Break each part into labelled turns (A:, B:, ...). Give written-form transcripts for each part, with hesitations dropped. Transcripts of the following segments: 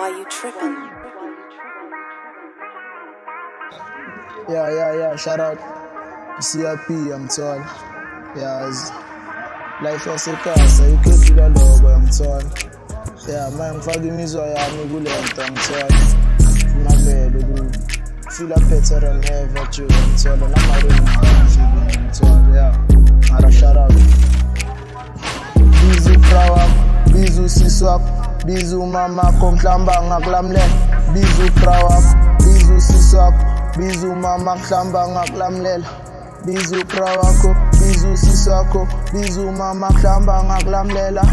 A: Why you tripping?
B: Yeah, shout out CRP, I'm told. Yeah, life yasekhaya ayikhethi lokho yangithola. Yeah, man ngifaka imizwa yami kulento ngithola. Mabelo ku feel a better than ever too ngithola namarunga ngithola. Yeah, mara shout out. Bizu prawa, bizu siswap, bizu mama komhlamba ngakulamlela. Bizu prawa, bizu siswap, bizu mama mhlamba ngakulamlela. Bizu prawakho, bizu siswakho, bizu mama mhlamba ngakulamlela.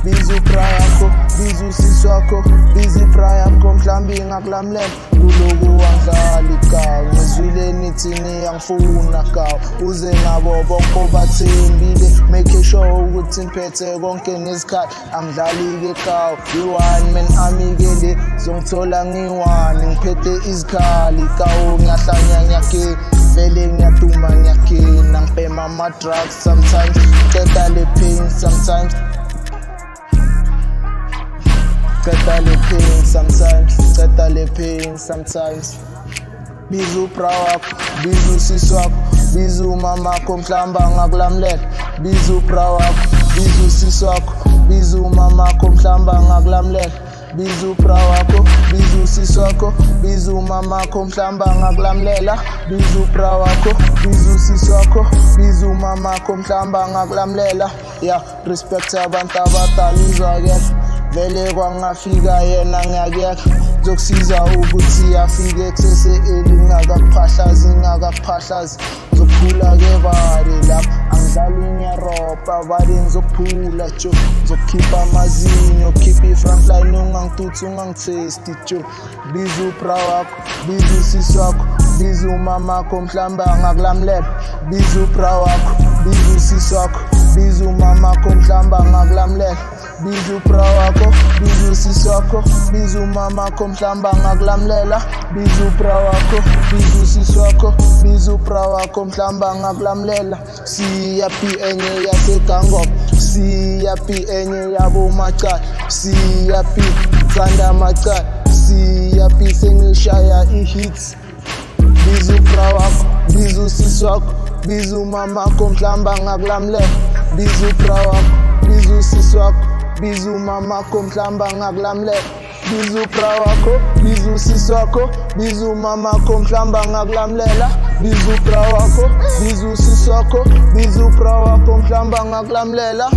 B: Bizu prawakho, bizu siswakho, bizu prawakho mhlambi ngakulamlela. Kuloku wangidlala ikawu, ngizwile nithini yangifuna kawu. Uze nabo bonke bathembile, make sure ukuthi ngiphethe konke nesikhathi. Angidlali-ke kawu, i-one man army-ke le, zongithola ngi-one, ngiphethe izikhali. Kawu ngiyahlanya ngiyakhe, vele ngiyaduma ngiyakina, ngibhema ama-drugs sometimes, qeda le pain sometimes. Qeda le pain sometimes, qeda le pain sometimes. Bizu prawakho, bizu siswakho, bizu mamakho mhlamba ngakulamlela. Bizu prawakho, bizu siswakho, bizu mamakho mhlamba ngakulamlela. Bizu prawakho, bizu siswakho, bizu mamakho mhlamba ngakulamlela. Bizu prawakho, bizu siswakho, bizu mamakho mhlamba ngakulamlela. Yeah, respect abantu abadala izwakela. Vele kwangafika yena ngiyakuyeka, zokusiza ukuthi afike kusese ngingakakuphahlazi. Zokuphula-ke bari lapha, angidlali ngiyarobha bari ngizokuphula jo. Zokukhipha amazinyo, khipha i-frontline ungangituthi ungangithesti jo. Bizu prawakho, bizu siswakho, bizu mamakho mhlamba ngakulamlela. Bizu prawakho, bizu siswakho, bizu mamakho mhlamba ngakulamlela. Bizu prawakho, bizu siswakho, bizu mamakho mhlamba ngakulamlela. Bizu prawakho, bizu siswakho, bizu prawakho mhlamba ngakulamlela. Siyaphi enye yaseGangop, siyaphi enye yabo macala, siyaphi tsanda macala, siyaphi sengishaya i-hits. Bizu prawakho, bizu siswakho, bizu mamakho mhlamba ngakulamlela. Bizu prawakho, bizu siswakho, bizu mamakho mhlamba ngakulamlela. Bizu prawakho, bizu siswakho, bizu mamakho mhlamba ngakulamlela. Bizu prawakho, bizu siswakho, bizu prawakho mhlamba ngakulamlela.